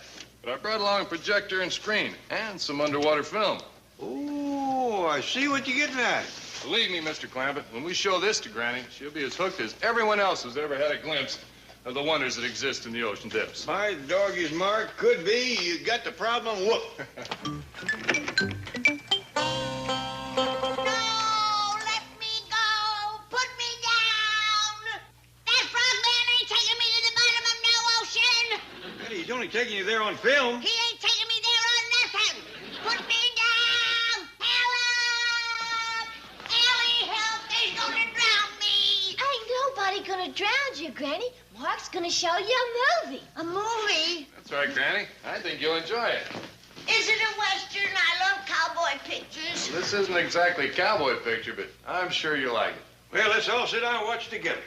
But I brought along a projector and screen and some underwater film. Oh, I see what you're getting at. Believe me, Mr. Clampett, when we show this to Granny, she'll be as hooked as everyone else who's ever had a glimpse of the wonders that exist in the ocean depths. My doggies, Mark, could be you got the problem whooped. No, let me go. Put me down. That frogman ain't taking me to the bottom of no ocean. Eddie, he's only taking you there on film. He ain't taking me there on nothing. Put me down. Help! Ellie, help. They's gonna drown me. Ain't nobody gonna drown you, Granny. Mark's gonna show you a movie. A movie? That's right, Granny. I think you'll enjoy it. Is it a Western? I love cowboy pictures. This isn't exactly a cowboy picture, but I'm sure you'll like it. Well, let's all sit down and watch together.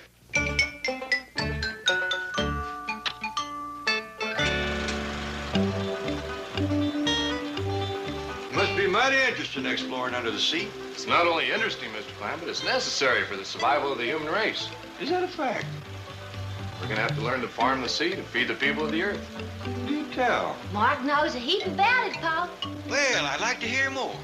Must be mighty interesting exploring under the sea. It's not only interesting, Mr. Clampett, it's necessary for the survival of the human race. Is that a fact? We're going to have to learn to farm the sea to feed the people of the earth. Do tell. Mark knows a heap about it, Paul. Well, I'd like to hear more.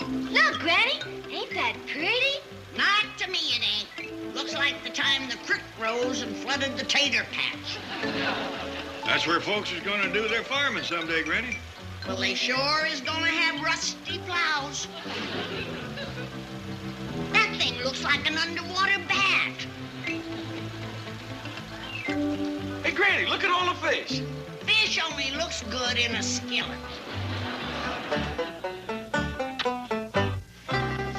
Look, Granny, ain't that pretty? Not to me, it ain't. Looks like the time the creek rose and flooded the tater patch. That's where folks is going to do their farming someday, Granny. Well, they sure is gonna have rusty plows. That thing looks like an underwater bat. Hey, Granny, look at all the fish. Fish only looks good in a skillet.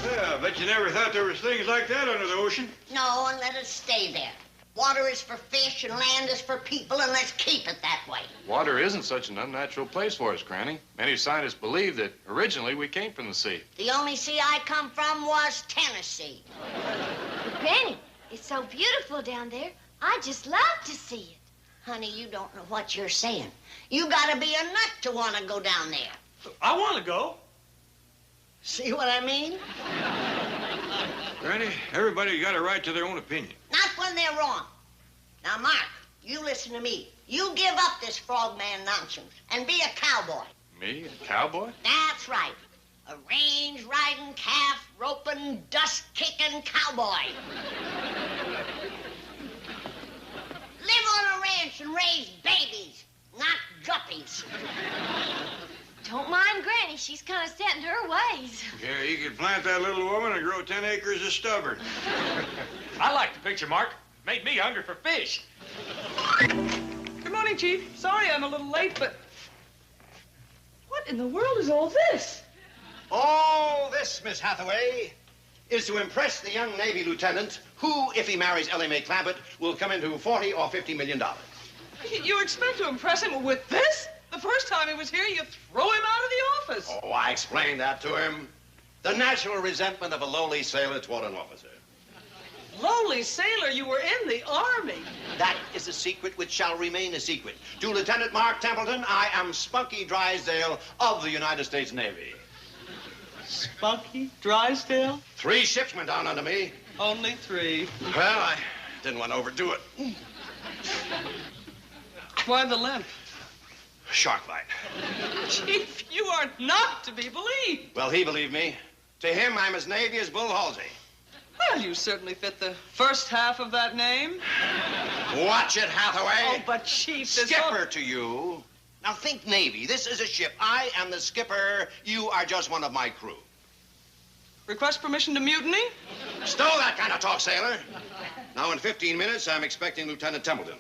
Yeah, I bet you never thought there was things like that under the ocean. No, and let it stay there. Water is for fish and land is for people, and let's keep it that way. Water isn't such an unnatural place for us, Granny. Many scientists believe that originally we came from the sea. The only sea I come from was Tennessee. But Granny, it's so beautiful down there. I just love to see it. Honey, you don't know what you're saying. You gotta be a nut to want to go down there. I want to go. See what I mean? Granny, everybody got a right to their own opinion. Not when they're wrong. Now, Mark, you listen to me. You give up this frogman nonsense and be a cowboy. Me, a cowboy? That's right. A range-riding, calf-roping, dust-kicking cowboy. Live on a ranch and raise babies, not guppies. Don't mind Granny. She's kind of set in her ways. Yeah, you could plant that little woman and grow 10 acres of stubborn. I like the picture, Mark. Made me hungry for fish. Good morning, Chief. Sorry I'm a little late, but what in the world is all this? All this, Miss Hathaway, is to impress the young Navy lieutenant who, if he marries Ellie Mae Clampett, will come into $40 or $50 million. You expect to impress him with this? The first time he was here, you throw him out of the office. Oh, I explained that to him. The natural resentment of a lowly sailor toward an officer. Lowly sailor, you were in the Army. That is a secret which shall remain a secret. To Lieutenant Mark Templeton, I am Spunky Drysdale of the United States Navy. Spunky Drysdale? 3 ships went down under me. Only 3. Well, I didn't want to overdo it. Why the limp? Shark bite. Chief, you are not to be believed. Well, he believed me. To him, I'm as Navy as Bull Halsey. Well, you certainly fit the first half of that name. Watch it, Hathaway. Oh, but Chief, this Skipper to you. Now think Navy. This is a ship. I am the skipper. You are just one of my crew. Request permission to mutiny? Stow that kind of talk, sailor. Now, in 15 minutes, I'm expecting Lieutenant Templeton.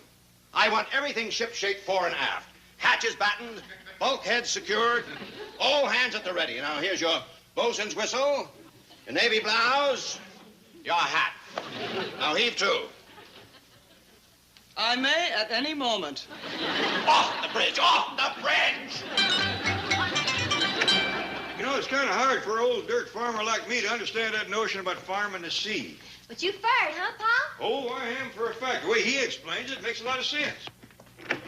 I want everything ship-shape fore and aft. Hatches battened, bulkheads secured, all hands at the ready. Now, here's your bosun's whistle, your Navy blouse, your hat. Now, heave to. I may at any moment. Off the bridge! Off the bridge! You know, it's kind of hard for an old dirt farmer like me to understand that notion about farming the sea. But you fired, huh, Pa? Oh, I am for a fact. The way he explains it makes a lot of sense. Of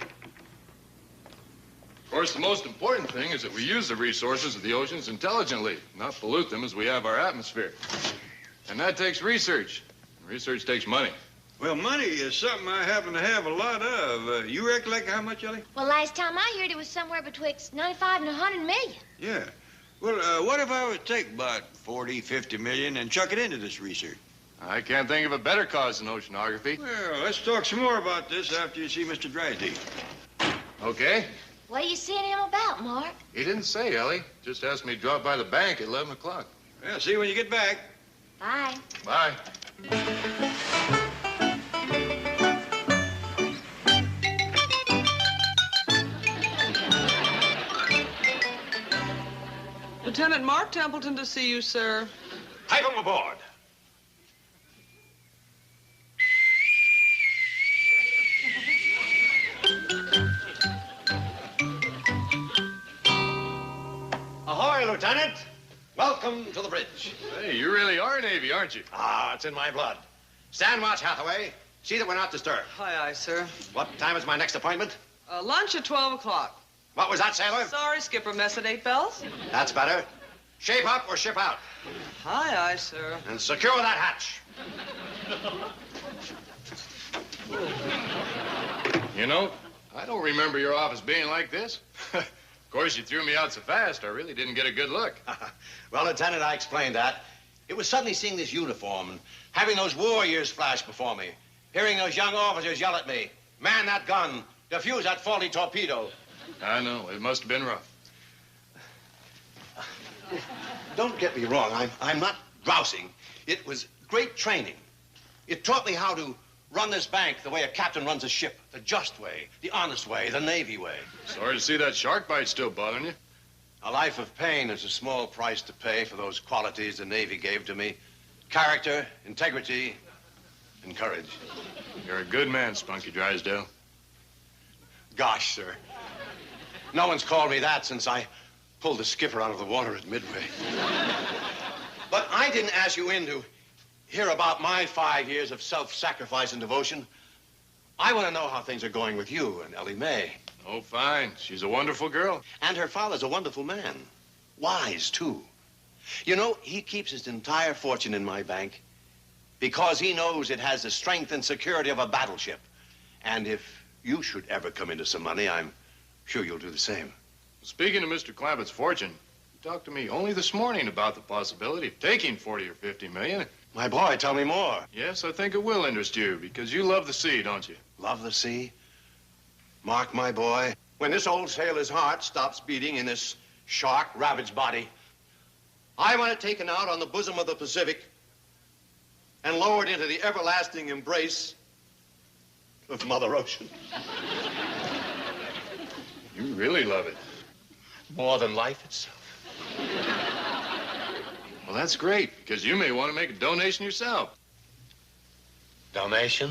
course, the most important thing is that we use the resources of the oceans intelligently, not pollute them as we have our atmosphere. And that takes research. And research takes money. Well, money is something I happen to have a lot of. You recollect how much, Ellie? Well, last time I heard it was somewhere betwixt 95 and 100 million. Yeah. Well, what if I would take about 40, 50 million and chuck it into this research? I can't think of a better cause than oceanography. Well, let's talk some more about this after you see Mr. Drysdale. Okay. What are you seeing him about, Mark? He didn't say, Ellie. Just asked me to drop by the bank at 11 o'clock. Well, see you when you get back. Bye. Bye. Lieutenant Mark Templeton to see you, sir. Pipe him aboard. Ahoy, Lieutenant. Welcome to the bridge. Hey, you really are Navy, aren't you? Ah, it's in my blood. Stand watch, Hathaway. See that we're not disturbed. Aye, sir. What time is my next appointment? Lunch at 12 o'clock. What was that, sailor? Sorry, Skipper. Mess at 8 bells. That's better. Shape up or ship out. Aye, sir. And secure that hatch. You know, I don't remember your office being like this. Of course, you threw me out so fast, I really didn't get a good look. Well, Lieutenant, I explained that. It was suddenly seeing this uniform and having those war years flash before me. Hearing those young officers yell at me, man that gun, defuse that faulty torpedo. I know, it must have been rough. Don't get me wrong. I'm not grousing. It was great training. It taught me how to run this bank the way a captain runs a ship. The just way, the honest way, the Navy way. Sorry to see that shark bite still bothering you. A life of pain is a small price to pay for those qualities the Navy gave to me. Character, integrity, and courage. You're a good man, Spunky Drysdale. Gosh, sir. No one's called me that since I pulled the skipper out of the water at Midway. But I didn't ask you in to hear about my 5 years of self-sacrifice and devotion. I want to know how things are going with you and Ellie Mae. Oh, fine. She's a wonderful girl. And her father's a wonderful man. Wise, too. You know, he keeps his entire fortune in my bank because he knows it has the strength and security of a battleship. And if you should ever come into some money, I'm sure you'll do the same. Speaking of Mr. Clampetts' fortune, he talked to me only this morning about the possibility of taking 40 or 50 million. My boy, tell me more. Yes, I think it will interest you because you love the sea, don't you? Love the sea? Mark, my boy, when this old sailor's heart stops beating in this shark-ravaged body, I want it taken out on the bosom of the Pacific and lowered into the everlasting embrace of Mother Ocean. You really love it. More than life itself. Well, that's great, because you may want to make a donation yourself. Donation?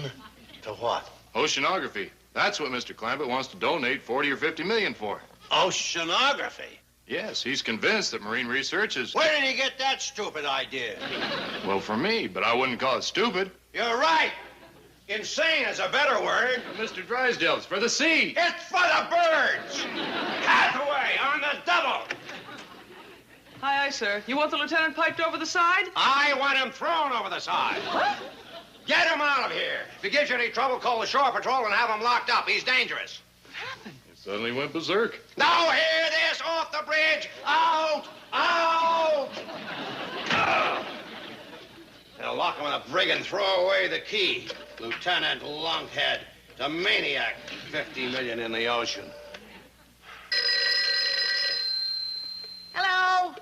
To what? Oceanography. That's what Mr. Clampett wants to donate 40 or 50 million for. Oceanography? Yes, he's convinced that marine research is... Where did he get that stupid idea? Well, for me, but I wouldn't call it stupid. You're right. Insane is a better word. Mr. Drysdale, it's for the sea. It's for the birds. Hathaway on the double. Aye, aye, sir. You want the lieutenant piped over the side? I want him thrown over the side. What? Get him out of here. If he gives you any trouble, call the shore patrol and have him locked up. He's dangerous. What happened? He suddenly went berserk. Now hear this, off the bridge. Out! Out! They'll lock him in a brig and throw away the key. Lieutenant Lunkhead. It's a maniac. 50 million in the ocean. Hello?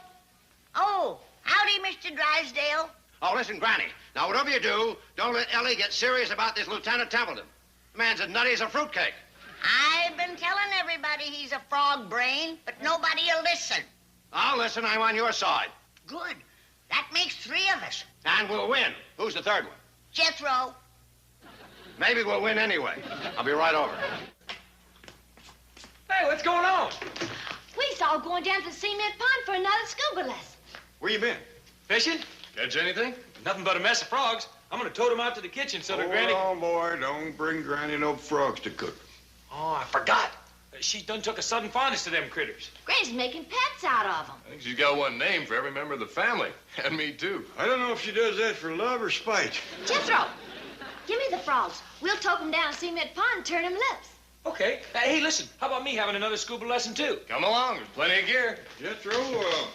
Oh, howdy, Mr. Drysdale. Oh, listen, Granny. Now, whatever you do, don't let Ellie get serious about this Lieutenant Templeton. The man's as nutty as a fruitcake. I've been telling everybody he's a frog brain, but nobody'll listen. I'll listen. I'm on your side. Good. That makes 3 of us. And we'll win. Who's the third one? Jethro. Maybe we'll win anyway. I'll be right over. Hey, what's going on? We saw going down to the cement pond for another scuba lesson. Where you been? Fishing? Catch anything? Nothing but a mess of frogs. I'm gonna tote them out to the kitchen so that Granny... Oh, boy, don't bring Granny no frogs to cook. Oh, I forgot. She done took a sudden fondness to them critters. Granny's making pets out of them. I think she's got one name for every member of the family. And me, too. I don't know if she does that for love or spite. Jethro, give me the frogs. We'll tote them down to cement pond and turn them loose. Okay. Hey, listen, how about me having another scuba lesson, too? Come along. There's plenty of gear. Jethro,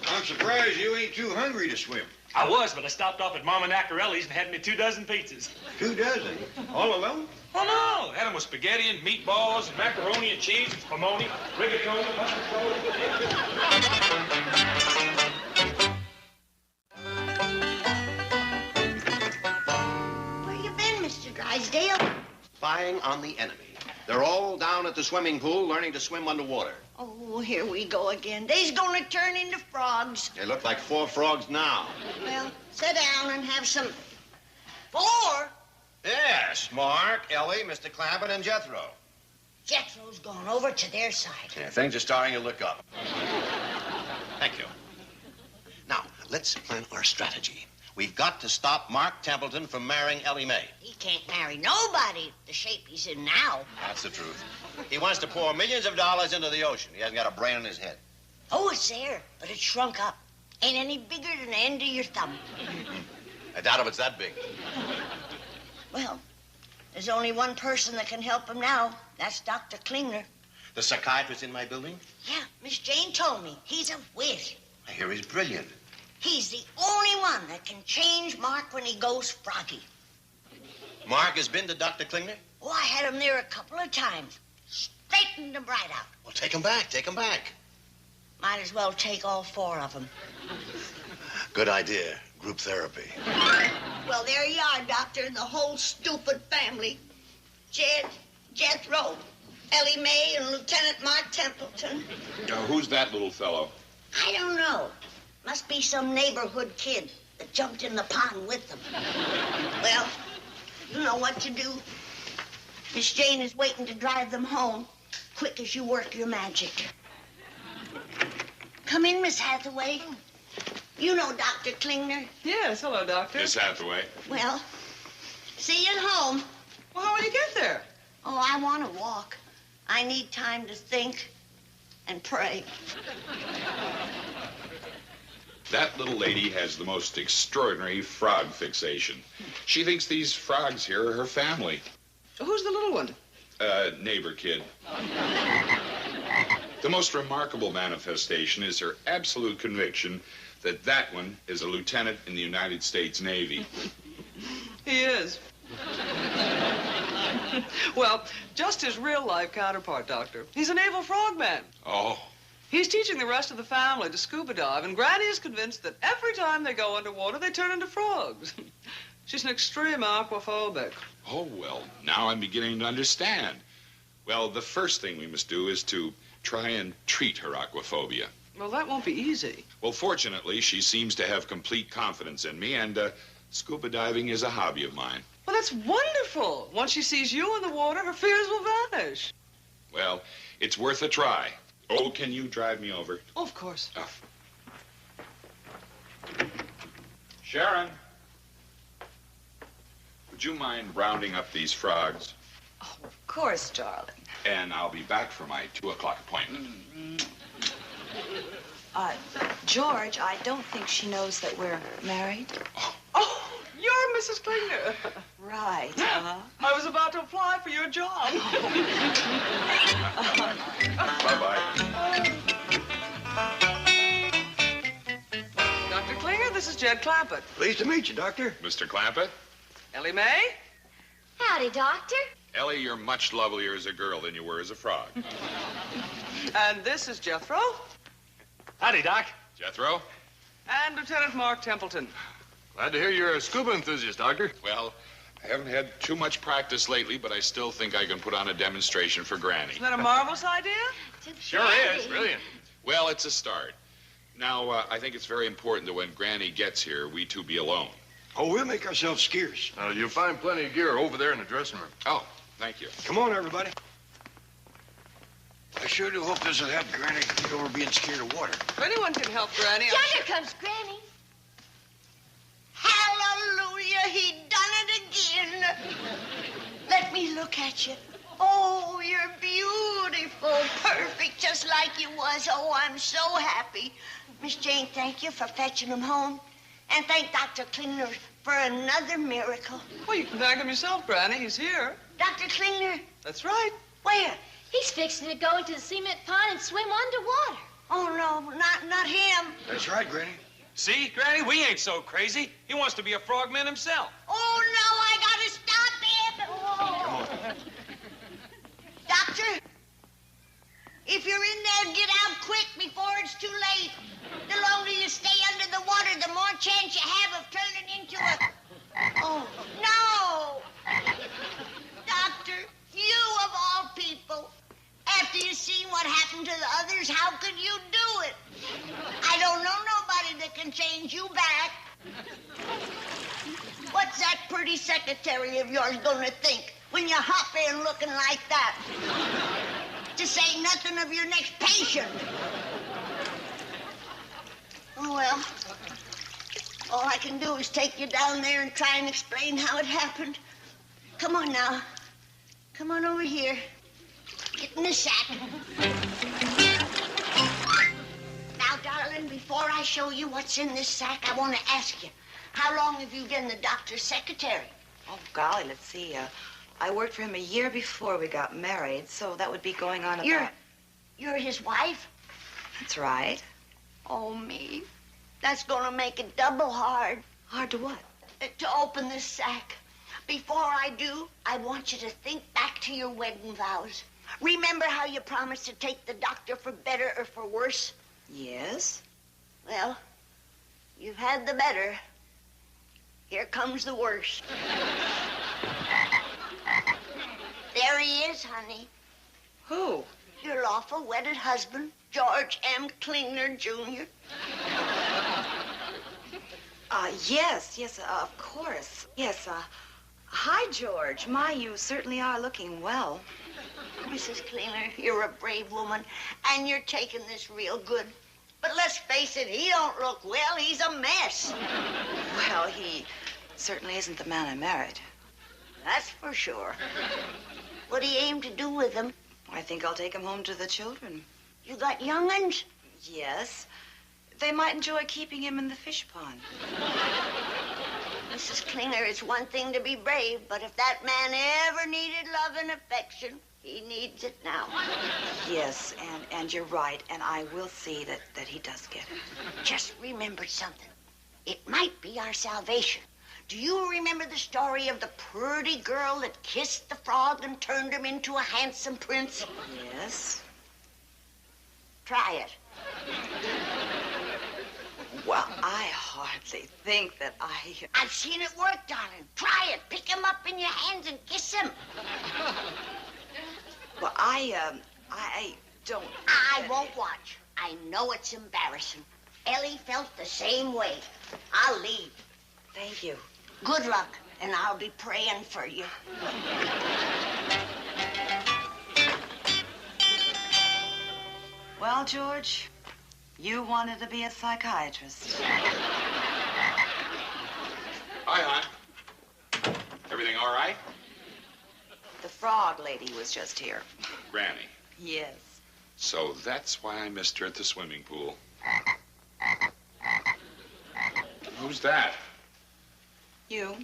I'm surprised you ain't too hungry to swim. I was, but I stopped off at Mama Nacarelli's and had me 24 pizzas. 24? All alone? Oh, no. Had them with spaghetti and meatballs and macaroni and cheese and spumoni, rigatoni, mustard. Where you been, Mr. Drysdale? Spying on the enemy. They're all down at the swimming pool learning to swim underwater. Oh, here we go again. They's gonna turn into frogs. They look like 4 frogs now. Well, sit down and have some... 4? Yes, Mark, Ellie, Mr. Clampett, and Jethro. Jethro's gone over to their side. Yeah, things are starting to look up. Thank you. Now, let's plan our strategy. We've got to stop Mark Templeton from marrying Ellie Mae. He can't marry nobody the shape he's in now. That's the truth. He wants to pour millions of dollars into the ocean. He hasn't got a brain in his head. Oh, it's there, but it's shrunk up. Ain't any bigger than the end of your thumb. I doubt if it's that big. Well, there's only one person that can help him now. That's Dr. Klingner. The psychiatrist in my building? Yeah, Miss Jane told me. He's a whiz. I hear he's brilliant. He's the only one that can change Mark when he goes froggy. Mark has been to Dr. Klingner? Oh, I had him there a couple of times. Straightened him right out. Well, take him back. Take him back. Might as well take all 4 of them. Good idea. Group therapy. Well, there you are, Doctor, and the whole stupid family. Jethro, Ellie Mae, and Lieutenant Mark Templeton. Who's that little fellow? I don't know. Must be some neighborhood kid that jumped in the pond with them. Well, you know what to do. Miss Jane is waiting to drive them home. Quick as you work your magic. Come in, Miss Hathaway. You know Dr. Klingner. Yes, hello, Doctor. Miss Hathaway. Well, see you at home. Well, how will you get there? Oh, I want to walk. I need time to think and pray. That little lady has the most extraordinary frog fixation. She thinks these frogs here are her family. Who's the little one? Neighbor kid. The most remarkable manifestation is her absolute conviction that that one is a lieutenant in the United States Navy. He is. Well, just his real-life counterpart, Doctor. He's a naval frogman. Oh. He's teaching the rest of the family to scuba dive, and Granny is convinced that every time they go underwater, they turn into frogs. She's an extreme aquaphobic. Oh, well, now I'm beginning to understand. Well, the first thing we must do is to try and treat her aquaphobia. Well, that won't be easy. Well, fortunately, she seems to have complete confidence in me, and scuba diving is a hobby of mine. Well, that's wonderful. Once she sees you in the water, her fears will vanish. Well, it's worth a try. Oh, can you drive me over? Oh, of course. Oh. Sharon, would you mind rounding up these frogs? Oh, of course, darling. And I'll be back for my 2 o'clock appointment. George, I don't think she knows that we're married. Oh, you're Mrs. Klingner. Right, I was about to apply for your job. Bye-bye. Dr. Klingner, this is Jed Clampett. Pleased to meet you, Doctor. Mr. Clampett? Ellie Mae? Howdy, Doctor. Ellie, you're much lovelier as a girl than you were as a frog. And this is Jethro. Howdy, Doc. Jethro? And Lieutenant Mark Templeton. Glad to hear you're a scuba enthusiast, Doctor. Well, I haven't had too much practice lately, but I still think I can put on a demonstration for Granny. Isn't that a marvelous idea? Sure is. Brilliant. Well, it's a start. Now, I think it's very important that when Granny gets here, we two be alone. Oh, we'll make ourselves scarce. You'll find plenty of gear over there in the dressing room. Oh, thank you. Come on, everybody. I sure do hope this will help Granny get over being scared of water. If anyone can help Granny, Yonder comes Granny. Hallelujah, he done it again. Let me look at you. Oh, you're beautiful, perfect, just like you was. Oh, I'm so happy. Miss Jane, thank you for fetching him home. And thank Dr. Klingner for another miracle. Well, you can thank him yourself, Granny. He's here. Dr. Klingner? That's right. Where? He's fixing to go into the cement pond and swim underwater. Oh, no, not him. That's right, Granny. See, Granny, we ain't so crazy. He wants to be a frogman himself. Oh, no, I gotta stop him. Oh. Doctor, if you're in there, get out quick before it's too late. The longer you stay under the water, the more chance you have of turning into a... Oh, no! Doctor, you of all people, after you've seen what happened to the others, how could you do it? I don't know nobody that can change you back. What's that pretty secretary of yours gonna think when you hop in looking like that? To say nothing of your next patient. Oh, well, all I can do is take you down there and try and explain how it happened. Come on now. Come on over here. Get in the sack. Now, darling, before I show you what's in this sack, I want to ask you, how long have you been the doctor's secretary? Oh, golly, let's see. I worked for him a year before we got married, so that would be going on about... You're his wife? That's right. Oh, me. That's gonna make it double hard. Hard to what? To open this sack. Before I do, I want you to think back to your wedding vows. Remember how you promised to take the doctor for better or for worse? Yes? Well, you've had the better. Here comes the worst. There he is, honey. Who? Your lawful wedded husband, George M. Klingner, Jr. Yes, of course. Yes, hi, George. My, you certainly are looking well. Mrs. Klingner, you're a brave woman, and you're taking this real good. But let's face it, he don't look well. He's a mess. Well, he certainly isn't the man I married. That's for sure. What do you aim to do with him? I think I'll take him home to the children. You got young'uns? Yes. They might enjoy keeping him in the fish pond. Mrs. Klingner, it's one thing to be brave, but if that man ever needed love and affection, he needs it now. Yes, and you're right, and I will see that he does get it. Just remembered something. It might be our salvation. Do you remember the story of the pretty girl that kissed the frog and turned him into a handsome prince? Yes. Try it. Well, I hardly think that I've seen it work, darling. Try it. Pick him up in your hands and kiss him. Well, I don't... I won't watch. I know it's embarrassing. Ellie felt the same way. I'll leave. Thank you. Good luck, and I'll be praying for you. Well, George, you wanted to be a psychiatrist. Hi, hon. Everything all right? The frog lady was just here. Granny. Yes. So that's why I missed her at the swimming pool. Who's that? You?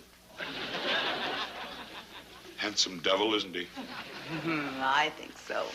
Handsome devil, isn't he? I think so.